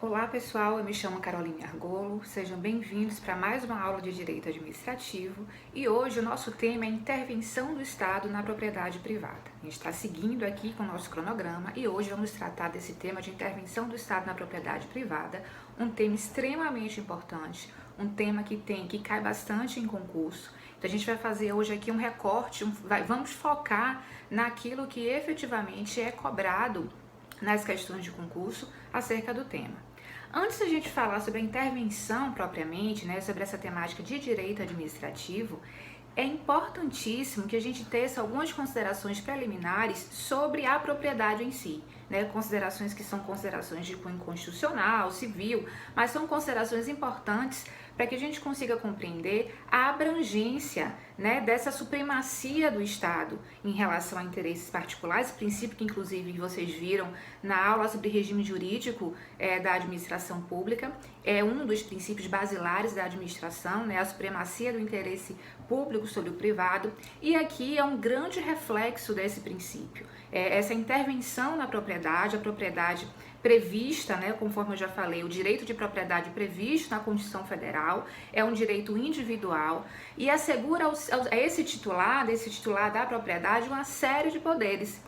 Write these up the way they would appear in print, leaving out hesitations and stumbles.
Olá pessoal, eu me chamo Caroline Argolo, sejam bem-vindos para mais uma aula de Direito Administrativo e hoje o nosso tema é intervenção do Estado na propriedade privada. A gente está seguindo aqui com o nosso cronograma e hoje vamos tratar desse tema de intervenção do Estado na propriedade privada, um tema extremamente importante, um tema que cai bastante em concurso. Então a gente vai fazer hoje aqui um recorte, vamos focar naquilo que efetivamente é cobrado nas questões de concurso acerca do tema. Antes da gente falar sobre a intervenção propriamente, sobre essa temática de direito administrativo, é importantíssimo que a gente teça algumas considerações preliminares sobre a propriedade em si, considerações que são considerações de cunho constitucional, civil, mas são considerações importantes para que a gente consiga compreender a abrangência dessa supremacia do Estado em relação a interesses particulares, princípio que inclusive vocês viram na aula sobre regime jurídico da administração pública, é um dos princípios basilares da administração, a supremacia do interesse público sobre o privado, e aqui é um grande reflexo desse princípio. Essa intervenção na propriedade, a propriedade prevista, conforme eu já falei, o direito de propriedade previsto na Constituição Federal, é um direito individual e assegura a esse titular da propriedade uma série de poderes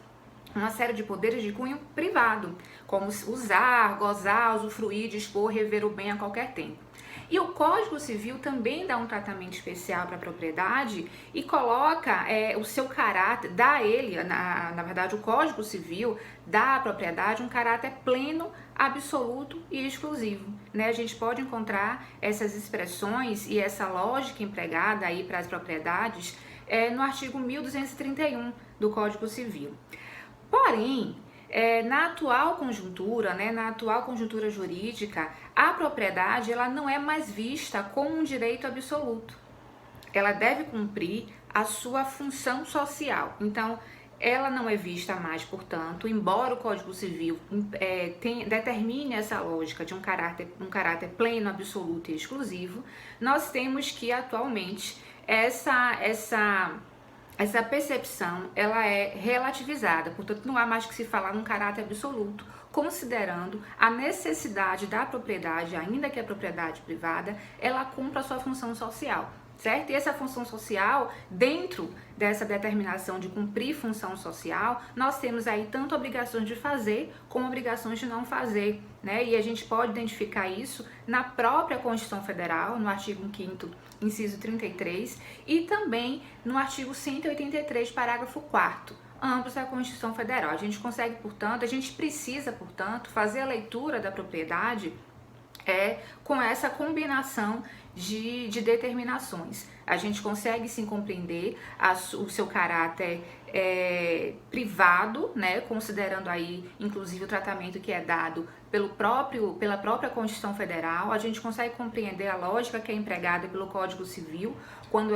de cunho privado, como usar, gozar, usufruir, dispor, rever o bem a qualquer tempo. E o Código Civil também dá um tratamento especial para a propriedade e coloca o seu caráter, dá a ele, na verdade o Código Civil dá à propriedade um caráter pleno, absoluto e exclusivo. A gente pode encontrar essas expressões e essa lógica empregada aí para as propriedades no artigo 1231 do Código Civil. Porém, na atual conjuntura jurídica, a propriedade ela não é mais vista como um direito absoluto. Ela deve cumprir a sua função social. Então, ela não é vista mais, portanto, embora o Código Civil determine essa lógica de um caráter pleno, absoluto e exclusivo, nós temos que atualmente essa percepção ela é relativizada, portanto não há mais que se falar num caráter absoluto, considerando a necessidade da propriedade, ainda que a propriedade privada, ela cumpra a sua função social, certo? E essa função social, dentro dessa determinação de cumprir função social, nós temos aí tanto obrigações de fazer como obrigações de não fazer, E a gente pode identificar isso na própria Constituição Federal, no artigo 5º, inciso 33, e também no artigo 183, parágrafo 4º, ambos da Constituição Federal. A gente precisa, portanto, fazer a leitura da propriedade com essa combinação de determinações. A gente consegue sim compreender o seu caráter privado, considerando aí inclusive o tratamento que é dado pela própria Constituição Federal. A gente consegue compreender a lógica que é empregada pelo Código Civil quando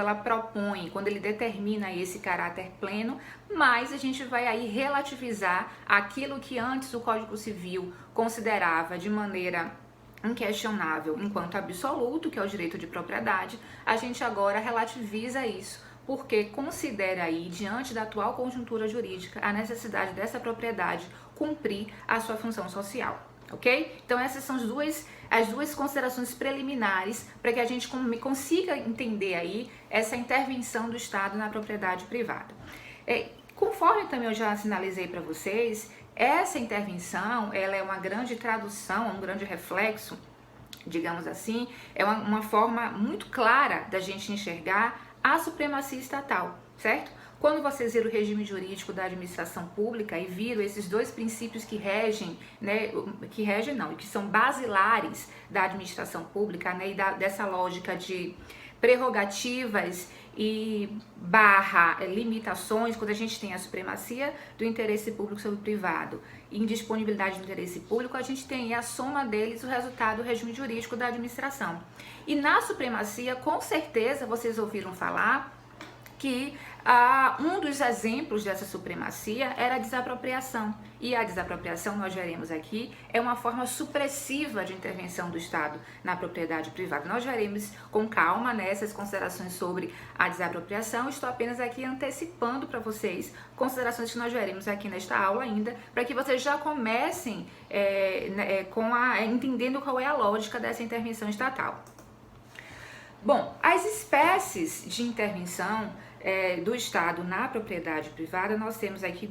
ele determina esse caráter pleno, mas a gente vai aí relativizar aquilo que antes o Código Civil considerava de maneira inquestionável enquanto absoluto, que é o direito de propriedade. A gente agora relativiza isso, porque considera aí, diante da atual conjuntura jurídica, a necessidade dessa propriedade cumprir a sua função social, ok? Então essas são as duas considerações preliminares para que a gente consiga entender aí essa intervenção do Estado na propriedade privada. Conforme também eu já sinalizei para vocês, essa intervenção, ela é uma grande tradução, um grande reflexo, digamos assim, é uma forma muito clara da gente enxergar a supremacia estatal, certo? Quando vocês viram o regime jurídico da administração pública e viram esses dois princípios que são basilares da administração pública, e dessa lógica de prerrogativas e limitações, quando a gente tem a supremacia do interesse público sobre o privado e indisponibilidade do interesse público, a gente tem a soma deles o resultado do regime jurídico da administração. E na supremacia, com certeza, vocês ouviram falar que Um dos exemplos dessa supremacia era a desapropriação. E a desapropriação, nós veremos aqui, é uma forma supressiva de intervenção do Estado na propriedade privada. Nós veremos com calma nessas considerações sobre a desapropriação. Estou apenas aqui antecipando para vocês considerações que nós veremos aqui nesta aula ainda, para que vocês já comecem entendendo qual é a lógica dessa intervenção estatal. Bom, as espécies de intervenção do Estado na propriedade privada, nós temos aqui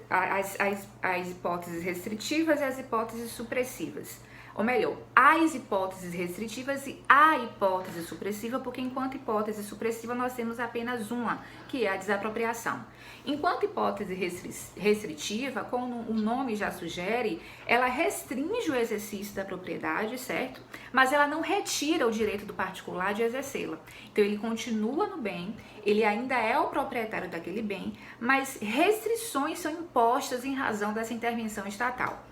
as hipóteses restritivas e as hipóteses supressivas. Ou melhor, as hipóteses restritivas e a hipótese supressiva, porque enquanto hipótese supressiva nós temos apenas uma, que é a desapropriação. Enquanto hipótese restritiva, como o nome já sugere, ela restringe o exercício da propriedade, certo? Mas ela não retira o direito do particular de exercê-la. Então ele continua no bem, ele ainda é o proprietário daquele bem, mas restrições são impostas em razão dessa intervenção estatal.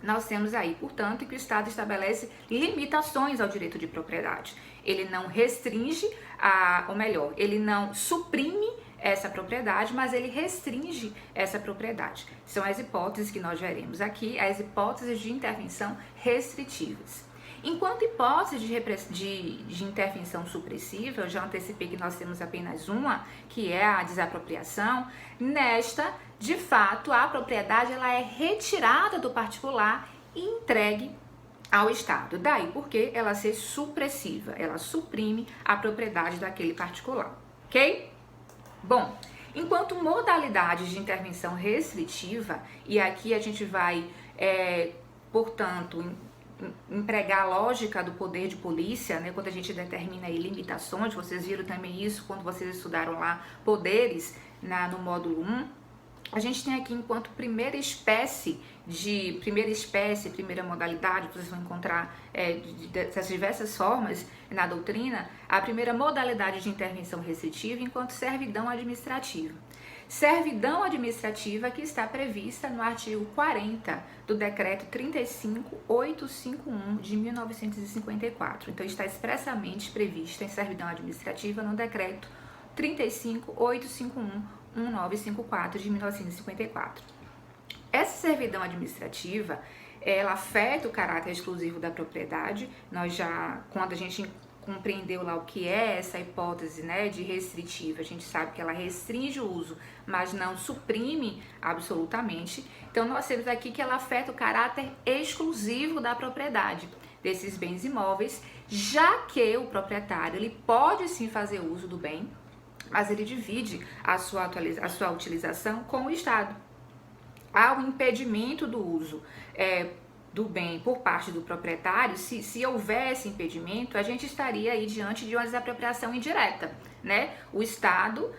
Nós temos aí, portanto, que o Estado estabelece limitações ao direito de propriedade. Ele não restringe, ele não suprime essa propriedade, mas ele restringe essa propriedade. São as hipóteses que nós veremos aqui, as hipóteses de intervenção restritivas. Enquanto hipótese de intervenção supressiva, eu já antecipei que nós temos apenas uma, que é a desapropriação. Nesta, de fato, a propriedade ela é retirada do particular e entregue ao Estado. Daí porque ela ser supressiva, ela suprime a propriedade daquele particular, ok? Bom, enquanto modalidade de intervenção restritiva, e aqui a gente vai, portanto, empregar a lógica do poder de polícia, né, quando a gente determina aí limitações, vocês viram também isso quando vocês estudaram lá poderes no módulo 1, a gente tem aqui enquanto primeira modalidade, vocês vão encontrar dessas diversas formas na doutrina, a primeira modalidade de intervenção restritiva enquanto servidão administrativa. Servidão administrativa que está prevista no artigo 40 do Decreto 35851 de 1954. Então, está expressamente prevista em servidão administrativa no Decreto 35851-1954 de 1954. Essa servidão administrativa, ela afeta o caráter exclusivo da propriedade. Nós já, quando a gente compreendeu lá o que é essa hipótese, né, de restritiva, a gente sabe que ela restringe o uso, mas não suprime absolutamente. Então nós temos aqui que ela afeta o caráter exclusivo da propriedade desses bens imóveis, já que o proprietário ele pode sim fazer uso do bem, mas ele divide a sua utilização com o Estado. Há um impedimento do uso do bem por parte do proprietário. Se houver esse impedimento, a gente estaria aí diante de uma desapropriação indireta, né? O Estado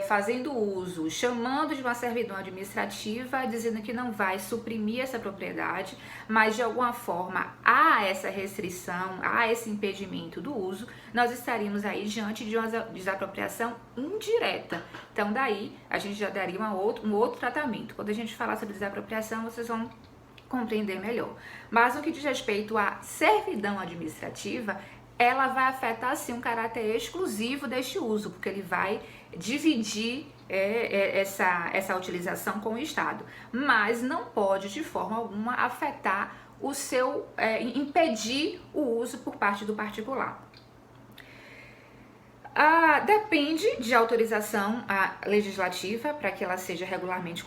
fazendo uso, chamando de uma servidão administrativa, dizendo que não vai suprimir essa propriedade, mas de alguma forma há essa restrição, há esse impedimento do uso, nós estaríamos aí diante de uma desapropriação indireta. Então daí a gente já daria um outro tratamento. Quando a gente falar sobre desapropriação, vocês vão compreender melhor. Mas no que diz respeito à servidão administrativa, ela vai afetar sim um caráter exclusivo deste uso, porque ele vai dividir essa utilização com o Estado, mas não pode de forma alguma afetar impedir o uso por parte do particular. Depende de autorização legislativa para que ela seja regularmente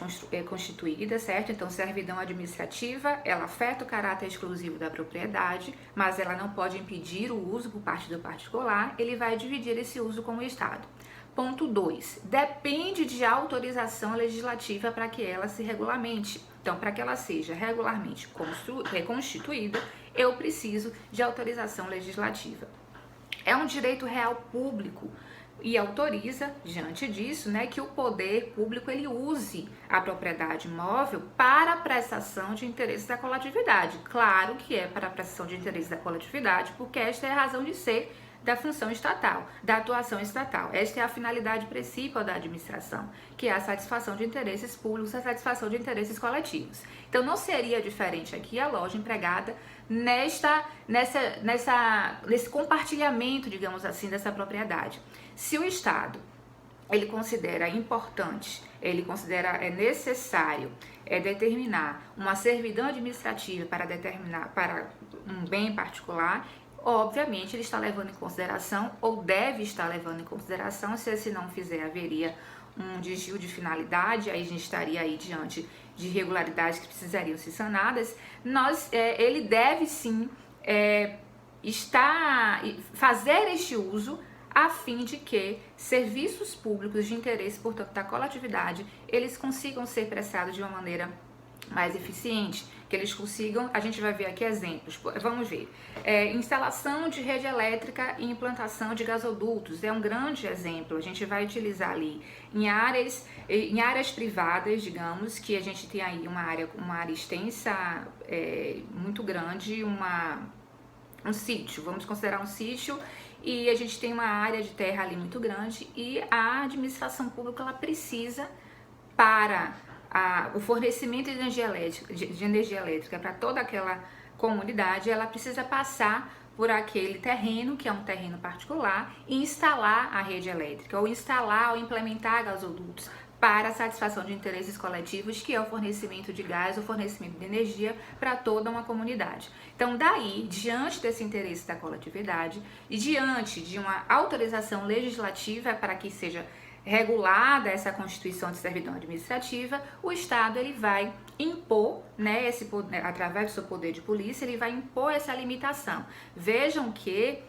constituída, certo? Então, servidão administrativa, ela afeta o caráter exclusivo da propriedade, mas ela não pode impedir o uso por parte do particular, ele vai dividir esse uso com o Estado. Ponto 2. Depende de autorização legislativa para que ela se regulamente. Então, para que ela seja regularmente constituída, eu preciso de autorização legislativa. É um direito real público e autoriza, diante disso, né, que o poder público ele use a propriedade imóvel para a prestação de interesses da coletividade. Claro que é para a prestação de interesses da coletividade, porque esta é a razão de ser da função estatal, da atuação estatal. Esta é a finalidade principal da administração, que é a satisfação de interesses públicos, a satisfação de interesses coletivos. Então, não seria diferente aqui a loja empregada nesse compartilhamento, digamos assim, dessa propriedade. Se o Estado ele considera importante, ele considera necessário determinar uma servidão administrativa para um bem particular, obviamente ele está levando em consideração, ou deve estar levando em consideração, se não fizer haveria um desvio de finalidade, aí a gente estaria aí diante de irregularidades que precisariam ser sanadas. Ele deve sim fazer este uso a fim de que serviços públicos de interesse, portanto, da coletividade, eles consigam ser prestados de uma maneira mais eficiente, que eles consigam, a gente vai ver aqui exemplos, vamos ver, instalação de rede elétrica e implantação de gasodutos, é um grande exemplo, a gente vai utilizar ali em áreas privadas, digamos, que a gente tem aí uma área extensa, muito grande, um sítio, vamos considerar um sítio, e a gente tem uma área de terra ali muito grande e a administração pública ela precisa para o fornecimento de energia elétrica para toda aquela comunidade, ela precisa passar por aquele terreno, que é um terreno particular, e instalar a rede elétrica, ou instalar ou implementar gasodutos para a satisfação de interesses coletivos, que é o fornecimento de gás, o fornecimento de energia para toda uma comunidade. Então, daí, diante desse interesse da coletividade e diante de uma autorização legislativa para que seja regulada essa constituição de servidão administrativa, o Estado ele vai impor, esse poder, através do seu poder de polícia, ele vai impor essa limitação. Vejam que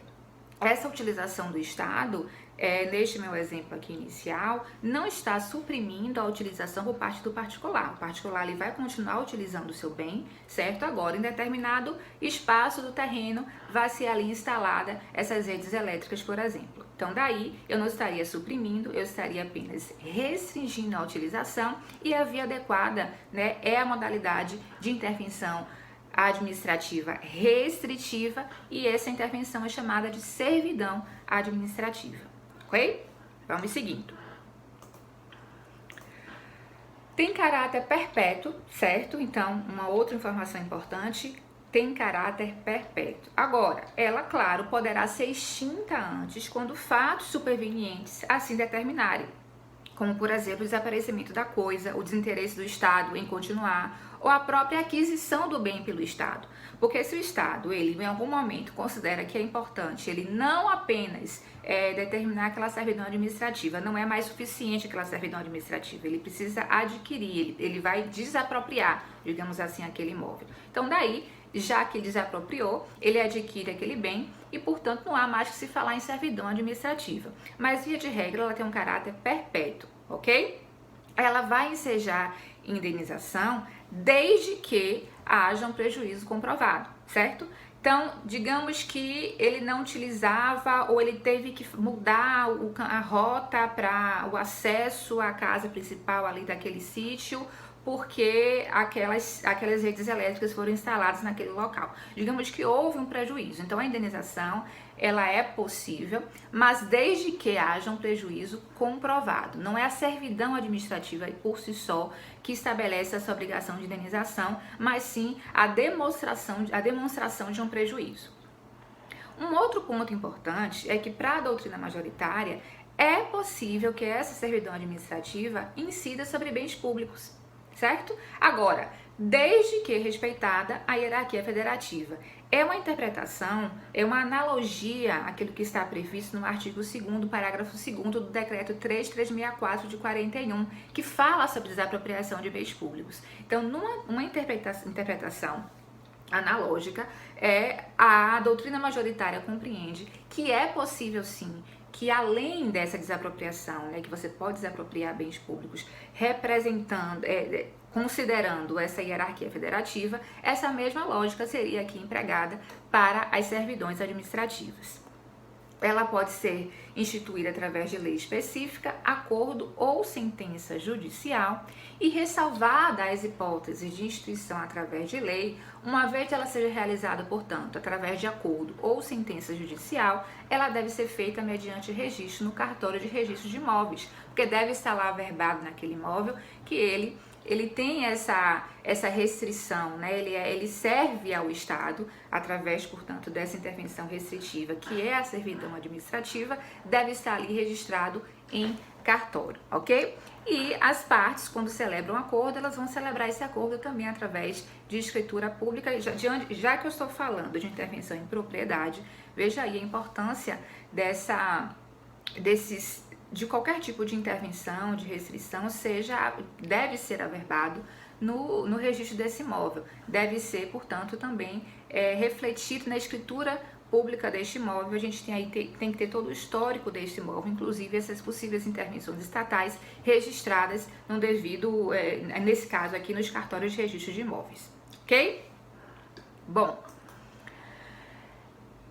essa utilização do Estado, neste meu exemplo aqui inicial, não está suprimindo a utilização por parte do particular. O particular ele vai continuar utilizando o seu bem, certo? Agora, em determinado espaço do terreno, vai ser ali instalada essas redes elétricas, por exemplo. Então, daí, eu não estaria suprimindo, eu estaria apenas restringindo a utilização, e a via adequada, é a modalidade de intervenção administrativa restritiva, e essa intervenção é chamada de servidão administrativa, ok? Vamos seguindo. Tem caráter perpétuo, certo? Então, uma outra informação importante, tem caráter perpétuo. Agora, ela, claro, poderá ser extinta antes, quando fatos supervenientes assim determinarem, como, por exemplo, o desaparecimento da coisa, o desinteresse do Estado em continuar, ou a própria aquisição do bem pelo Estado. Porque se o Estado, ele em algum momento considera que é importante, ele não apenas determinar aquela servidão administrativa, não é mais suficiente aquela servidão administrativa, ele precisa adquirir, ele vai desapropriar, digamos assim, aquele imóvel. Então, daí, já que ele desapropriou, ele adquire aquele bem e, portanto, não há mais que se falar em servidão administrativa. Mas, via de regra, ela tem um caráter perpétuo, ok? Ela vai ensejar indenização desde que haja um prejuízo comprovado, certo? Então, digamos que ele não utilizava ou ele teve que mudar a rota para o acesso à casa principal ali daquele sítio, porque aquelas redes elétricas foram instaladas naquele local. Digamos que houve um prejuízo. Então, a indenização, ela é possível, mas desde que haja um prejuízo comprovado. Não é a servidão administrativa por si só que estabelece essa obrigação de indenização, mas sim a demonstração de um prejuízo. Um outro ponto importante é que, para a doutrina majoritária, é possível que essa servidão administrativa incida sobre bens públicos, certo? Agora, desde que respeitada a hierarquia federativa. É uma interpretação, é uma analogia àquilo que está previsto no artigo 2º, parágrafo 2º do decreto 3364 de 41, que fala sobre desapropriação de bens públicos. Então, numa interpretação analógica, a doutrina majoritária compreende que é possível sim que, além dessa desapropriação, que você pode desapropriar bens públicos considerando essa hierarquia federativa, essa mesma lógica seria aqui empregada para as servidões administrativas. ela pode ser instituída através de lei específica, acordo ou sentença judicial e ressalvada as hipóteses de instituição através de lei, uma vez que ela seja realizada, portanto, através de acordo ou sentença judicial, ela deve ser feita mediante registro no cartório de registro de imóveis, porque deve estar lá averbado naquele imóvel que ele tem essa restrição, né? Ele serve ao Estado através, portanto, dessa intervenção restritiva, que é a servidão administrativa, deve estar ali registrado em cartório, ok? E as partes, quando celebram um acordo, elas vão celebrar esse acordo também através de escritura pública. Já que eu estou falando de intervenção em propriedade, veja aí a importância de qualquer tipo de intervenção, de restrição, deve ser averbado no registro desse imóvel. Deve ser, portanto, também refletido na escritura pública deste imóvel. A gente tem que ter todo o histórico deste imóvel, inclusive essas possíveis intervenções estatais registradas no devido, nesse caso aqui, nos cartórios de registro de imóveis. Ok? Bom,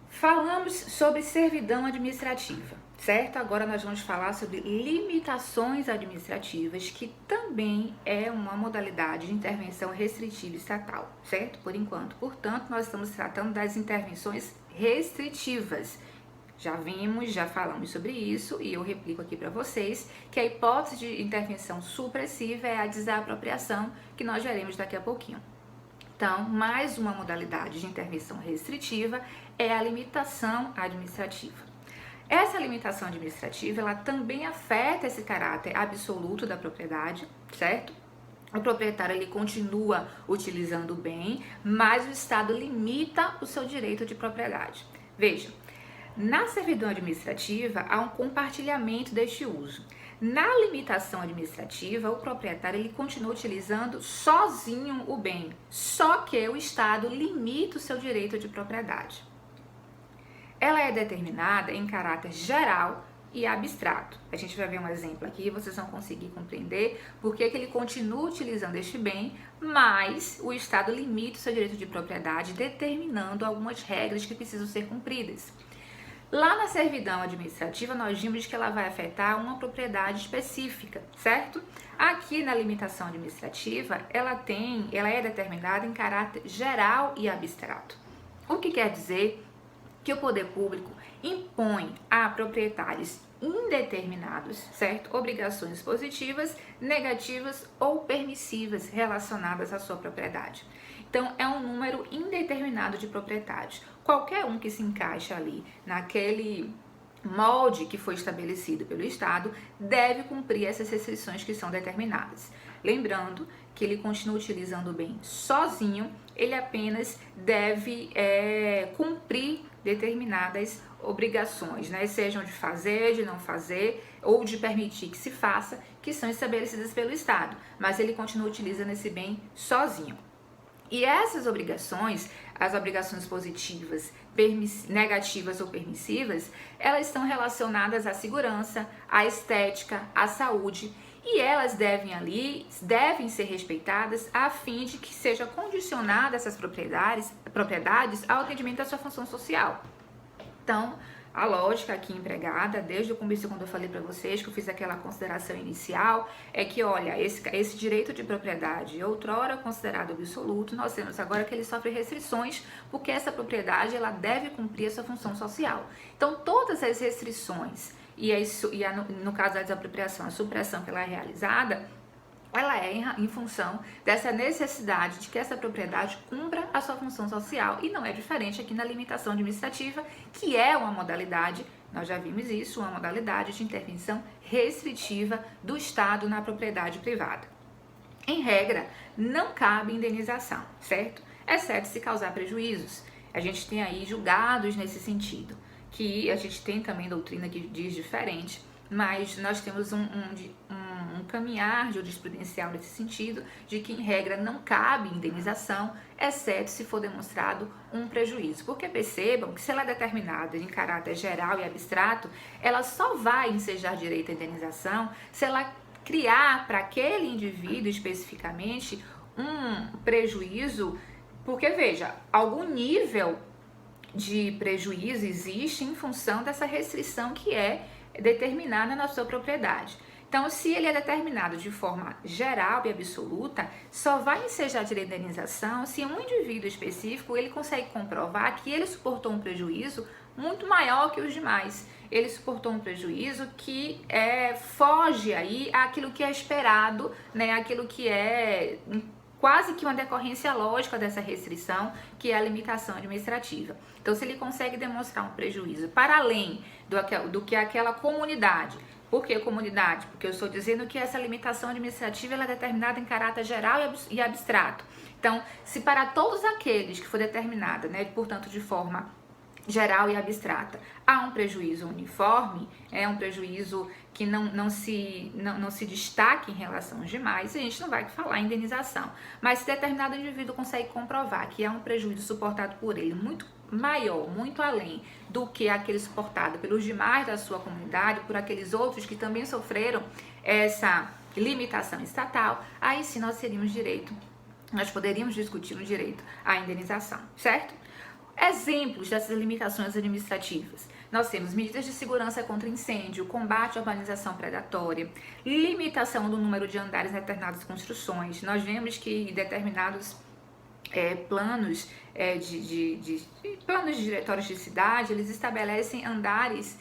falamos sobre servidão administrativa. Certo? Agora nós vamos falar sobre limitações administrativas, que também é uma modalidade de intervenção restritiva estatal, certo? Por enquanto. Portanto, nós estamos tratando das intervenções restritivas. Já falamos sobre isso e eu replico aqui para vocês que a hipótese de intervenção supressiva é a desapropriação, que nós veremos daqui a pouquinho. Então, mais uma modalidade de intervenção restritiva é a limitação administrativa. Essa limitação administrativa, ela também afeta esse caráter absoluto da propriedade, certo? O proprietário, ele continua utilizando o bem, mas o Estado limita o seu direito de propriedade. Veja, na servidão administrativa, há um compartilhamento deste uso. Na limitação administrativa, o proprietário, ele continua utilizando sozinho o bem, só que o Estado limita o seu direito de propriedade. Ela é determinada em caráter geral e abstrato. A gente vai ver um exemplo aqui, vocês vão conseguir compreender por que ele continua utilizando este bem, mas o Estado limita o seu direito de propriedade, determinando algumas regras que precisam ser cumpridas. Lá na servidão administrativa, nós vimos que ela vai afetar uma propriedade específica, certo? Aqui na limitação administrativa, ela é determinada em caráter geral e abstrato. O que quer dizer que o poder público impõe a proprietários indeterminados, certo? Obrigações positivas, negativas ou permissivas relacionadas à sua propriedade. Então, é um número indeterminado de proprietários. Qualquer um que se encaixa ali naquele molde que foi estabelecido pelo Estado deve cumprir essas restrições que são determinadas. Lembrando que ele continua utilizando o bem sozinho, ele apenas deve cumprir determinadas obrigações, né? Sejam de fazer, de não fazer ou de permitir que se faça, que são estabelecidas pelo Estado, mas ele continua utilizando esse bem sozinho. E essas obrigações, as obrigações positivas, negativas ou permissivas, elas estão relacionadas à segurança, à estética, à saúde, e elas devem ser respeitadas a fim de que seja condicionada essas propriedades ao atendimento da sua função social. Então, a lógica aqui empregada, desde o começo, quando eu falei para vocês, que eu fiz aquela consideração inicial, é que, olha, esse direito de propriedade, outrora considerado absoluto, nós temos agora que ele sofre restrições, porque essa propriedade, ela deve cumprir a sua função social. Então, todas as restrições, no caso da desapropriação, a supressão que ela é realizada, ela é em função dessa necessidade de que essa propriedade cumpra a sua função social, e não é diferente aqui na limitação administrativa, que é uma modalidade, nós já vimos isso, uma modalidade de intervenção restritiva do Estado na propriedade privada. Em regra, não cabe indenização, certo? Exceto se causar prejuízos. A gente tem aí julgados nesse sentido, que a gente tem também doutrina que diz diferente, mas nós temos um caminhar jurisprudencial nesse sentido, de que em regra não cabe indenização, exceto se for demonstrado um prejuízo. Porque percebam que se ela é determinada em caráter geral e abstrato, ela só vai ensejar direito à indenização se ela criar para aquele indivíduo especificamente um prejuízo, porque veja, algum nível de prejuízo existe em função dessa restrição que é determinada na sua propriedade. Então, se ele é determinado de forma geral e absoluta, só vai ensejar direito de indenização se um indivíduo específico ele consegue comprovar que ele suportou um prejuízo muito maior que os demais. Ele suportou um prejuízo que foge aí àquilo que é esperado, né? Aquilo que é quase que uma decorrência lógica dessa restrição, que é a limitação administrativa. Então, se ele consegue demonstrar um prejuízo para além do que aquela comunidade. Por que comunidade? Porque eu estou dizendo que essa limitação administrativa ela é determinada em caráter geral e abstrato. Então, se para todos aqueles que for determinada, né, portanto, de forma geral e abstrata, há um prejuízo uniforme, é um prejuízo que não se destaque em relação aos demais, a gente não vai falar em indenização. Mas se determinado indivíduo consegue comprovar que há um prejuízo suportado por ele muito maior, muito além do que aquele suportado pelos demais da sua comunidade, por aqueles outros que também sofreram essa limitação estatal, aí sim nós poderíamos discutir o direito à indenização, certo? Exemplos dessas limitações administrativas. Nós temos medidas de segurança contra incêndio, combate à urbanização predatória, limitação do número de andares em determinadas construções. Nós vemos que determinados planos planos de diretórios de cidade, eles estabelecem andares,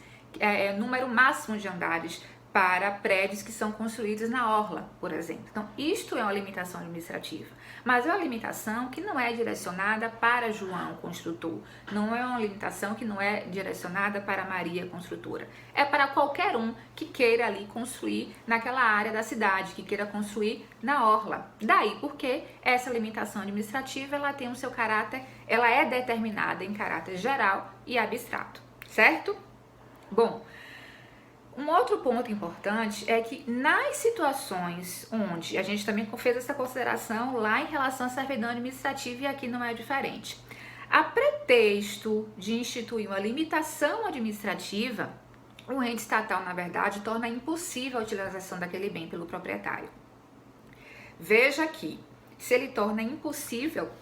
número máximo de andares para prédios que são construídos na orla, por exemplo. Então, isto é uma limitação administrativa, mas é uma limitação que não é direcionada para João, construtor, não é uma limitação que não é direcionada para Maria, construtora, é para qualquer um que queira ali construir naquela área da cidade, que queira construir na orla. Daí porque essa limitação administrativa, ela tem o seu caráter, ela é determinada em caráter geral e abstrato, certo? Bom, um outro ponto importante é que nas situações onde a gente também fez essa consideração lá em relação à servidão administrativa e aqui não é diferente, a pretexto de instituir uma limitação administrativa, o ente estatal, na verdade, torna impossível a utilização daquele bem pelo proprietário. Veja que se ele torna impossível,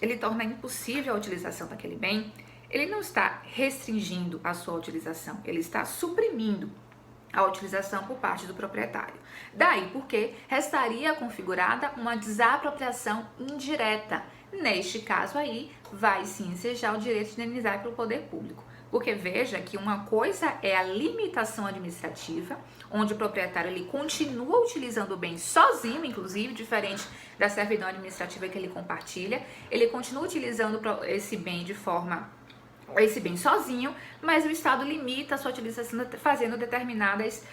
ele torna impossível a utilização daquele bem, ele não está restringindo a sua utilização, ele está suprimindo a utilização por parte do proprietário. Daí porque restaria configurada uma desapropriação indireta. Neste caso aí, vai sim ensejar o direito de indenizar pelo poder público. Porque veja que uma coisa é a limitação administrativa, onde o proprietário ele continua utilizando o bem sozinho, inclusive, diferente da servidão administrativa que ele compartilha, ele continua utilizando esse bem sozinho, mas o Estado limita a sua utilização fazendo determinadas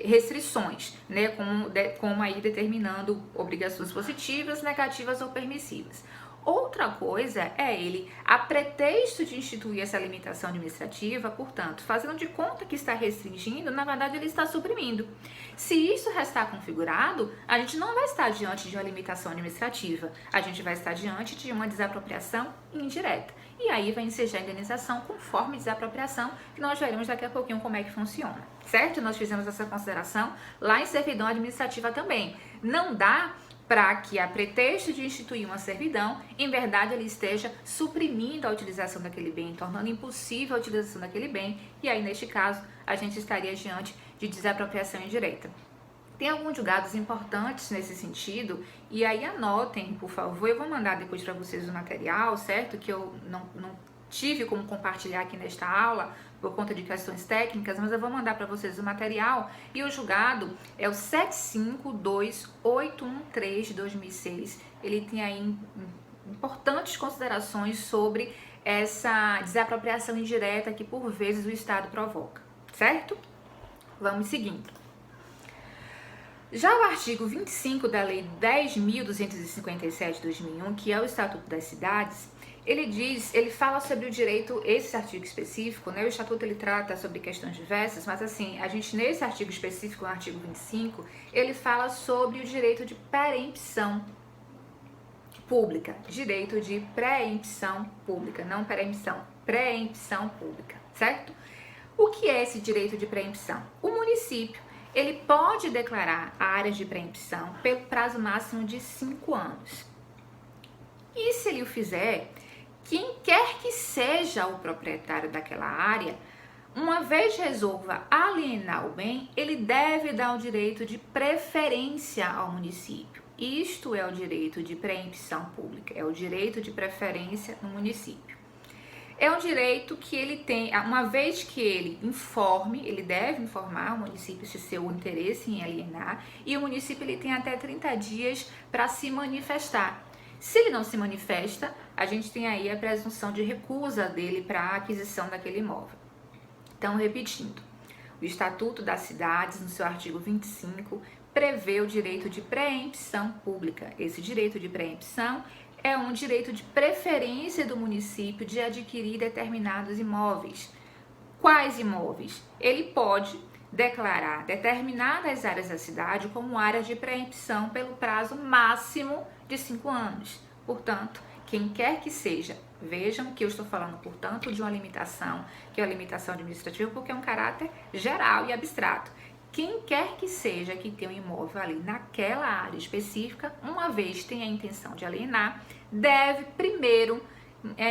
restrições, né, como aí determinando obrigações positivas, negativas ou permissivas. Outra coisa é ele, a pretexto de instituir essa limitação administrativa, portanto, fazendo de conta que está restringindo, na verdade ele está suprimindo. Se isso restar configurado, a gente não vai estar diante de uma limitação administrativa, a gente vai estar diante de uma desapropriação indireta. E aí vai ensejar a indenização conforme desapropriação, que nós veremos daqui a pouquinho como é que funciona, certo? Nós fizemos essa consideração lá em servidão administrativa também. Não dá para que, a pretexto de instituir uma servidão, em verdade ele esteja suprimindo a utilização daquele bem, tornando impossível a utilização daquele bem, e aí neste caso a gente estaria diante de desapropriação indireta. Tem alguns julgados importantes nesse sentido, e aí anotem, por favor, eu vou mandar depois para vocês o material, certo? Que eu não tive como compartilhar aqui nesta aula, por conta de questões técnicas, mas eu vou mandar para vocês o material, e o julgado é o 752813 de 2006, ele tem aí importantes considerações sobre essa desapropriação indireta que por vezes o Estado provoca, certo? Vamos seguindo. Já o artigo 25 da Lei 10.257 de 2001, que é o Estatuto das Cidades, ele fala sobre o direito, esse artigo específico, né? O Estatuto ele trata sobre questões diversas, mas assim, a gente nesse artigo específico, no artigo 25, ele fala sobre o direito de preempção pública, direito de preempção pública, não perempção, preempção pública, certo? O que é esse direito de preempção? O município, ele pode declarar áreas de preempção pelo prazo máximo de 5 anos. E se ele o fizer, quem quer que seja o proprietário daquela área, uma vez resolva alienar o bem, ele deve dar o direito de preferência ao município. Isto é o direito de preempção pública, é o direito de preferência no município. É um direito que ele tem, uma vez que ele informe, ele deve informar o município se seu interesse em alienar, e o município ele tem até 30 dias para se manifestar. Se ele não se manifesta, a gente tem aí a presunção de recusa dele para a aquisição daquele imóvel. Então, repetindo, o Estatuto das Cidades, no seu artigo 25, prevê o direito de preempção pública. Esse direito de preempção é um direito de preferência do município de adquirir determinados imóveis. Quais imóveis? Ele pode declarar determinadas áreas da cidade como áreas de preempção pelo prazo máximo de 5 anos. Portanto, quem quer que seja, vejam que eu estou falando, portanto, de uma limitação, que é a limitação administrativa, porque é um caráter geral e abstrato. Quem quer que seja que tenha um imóvel ali naquela área específica, uma vez tenha a intenção de alienar, deve primeiro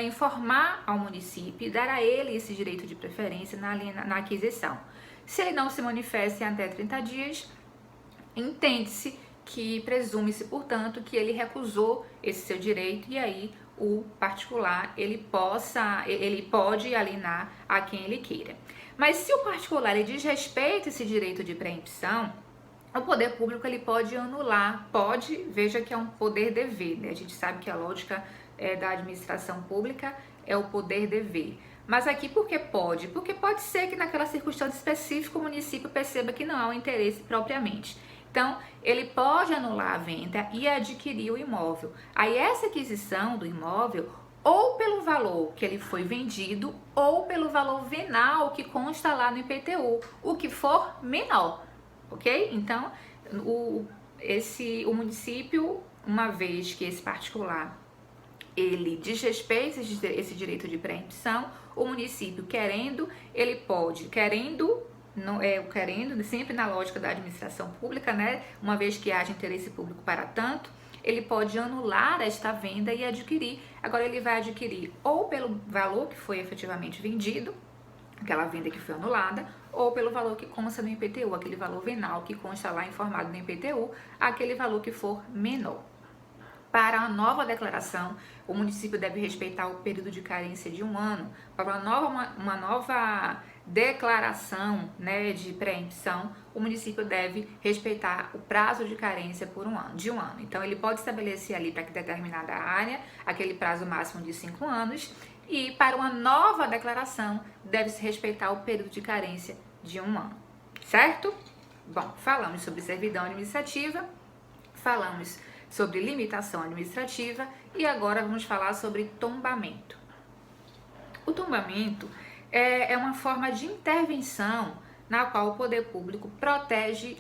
informar ao município e dar a ele esse direito de preferência na aquisição. Se ele não se manifesta em até 30 dias, entende-se que presume-se, portanto, que ele recusou esse seu direito e aí o particular ele pode alienar a quem ele queira. Mas se o particular ele desrespeita esse direito de preempção, o poder público ele pode anular, veja que é um poder-dever, né? A gente sabe que a lógica da administração pública é o poder-dever. Mas aqui por que pode? Porque pode ser que naquela circunstância específica o município perceba que não há um interesse propriamente. Então, ele pode anular a venda e adquirir o imóvel. Aí essa aquisição do imóvel, ou pelo valor que ele foi vendido, ou pelo valor venal que consta lá no IPTU, o que for menor, ok? Então, o município, uma vez que esse particular ele desrespeita esse direito de preempção, o município querendo, ele pode, querendo, sempre na lógica da administração pública, né? Uma vez que haja interesse público para tanto, ele pode anular esta venda e adquirir. Agora ele vai adquirir ou pelo valor que foi efetivamente vendido, aquela venda que foi anulada, ou pelo valor que consta no IPTU, aquele valor venal que consta lá informado no IPTU, aquele valor que for menor. Para a nova declaração, o município deve respeitar o período de carência de 1 ano. Para uma nova declaração, né, de preempção, o município deve respeitar o prazo de carência de um ano. Então, ele pode estabelecer ali para determinada área aquele prazo máximo de 5 anos e para uma nova declaração deve-se respeitar o período de carência de 1 ano, certo? Bom, falamos sobre servidão administrativa, falamos sobre limitação administrativa e agora vamos falar sobre tombamento. O tombamento é uma forma de intervenção na qual o poder público protege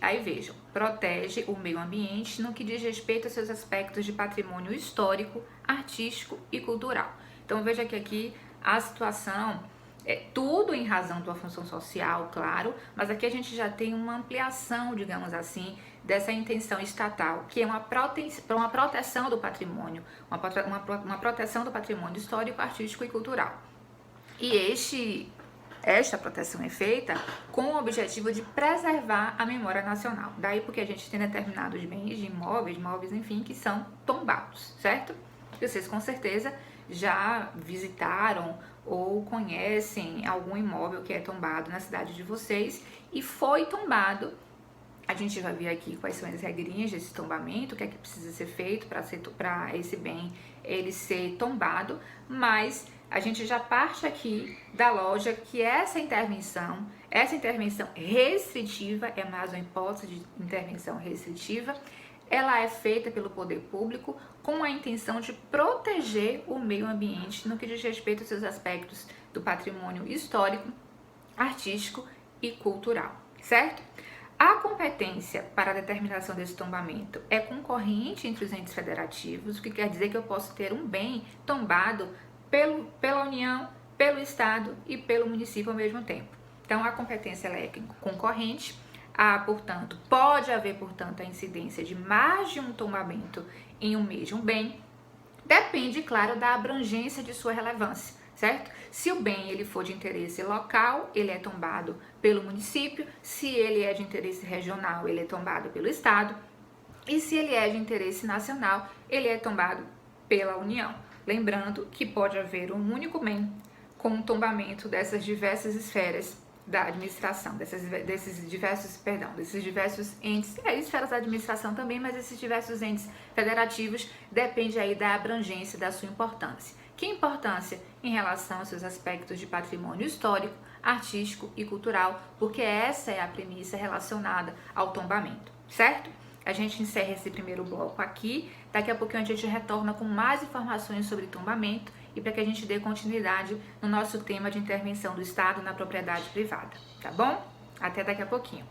o meio ambiente no que diz respeito a seus aspectos de patrimônio histórico, artístico e cultural. Então veja que aqui a situação é tudo em razão da função social, claro, mas aqui a gente já tem uma ampliação, digamos assim, dessa intenção estatal, que é uma proteção do patrimônio, uma proteção do patrimônio histórico, artístico e cultural. E esta proteção é feita com o objetivo de preservar a memória nacional. Daí porque a gente tem determinados bens, imóveis, enfim, que são tombados, certo? E vocês com certeza já visitaram ou conhecem algum imóvel que é tombado na cidade de vocês e foi tombado. A gente vai ver aqui quais são as regrinhas desse tombamento, o que é que precisa ser feito para esse bem ele ser tombado, mas a gente já parte aqui da lógica que essa intervenção restritiva, é mais uma hipótese de intervenção restritiva, ela é feita pelo poder público com a intenção de proteger o meio ambiente no que diz respeito aos seus aspectos do patrimônio histórico, artístico e cultural, certo? A competência para a determinação desse tombamento é concorrente entre os entes federativos, o que quer dizer que eu posso ter um bem tombado pela União, pelo Estado e pelo município ao mesmo tempo. Então, a competência ela é concorrente, pode haver, portanto, a incidência de mais de um tombamento em um mesmo bem, Depende, claro, da abrangência de sua relevância, certo? Se o bem ele for de interesse local, ele é tombado pelo município. Se ele é de interesse regional, ele é tombado pelo estado. E se ele é de interesse nacional, ele é tombado pela União. Lembrando que pode haver um único bem com o tombamento dessas diversas esferas da administração, desses diversos entes, esferas da administração também, mas esses diversos entes federativos, depende aí da abrangência da sua importância. Que importância em relação aos seus aspectos de patrimônio histórico, artístico e cultural, porque essa é a premissa relacionada ao tombamento, certo? A gente encerra esse primeiro bloco aqui, daqui a pouquinho a gente retorna com mais informações sobre tombamento e para que a gente dê continuidade no nosso tema de intervenção do Estado na propriedade privada, tá bom? Até daqui a pouquinho.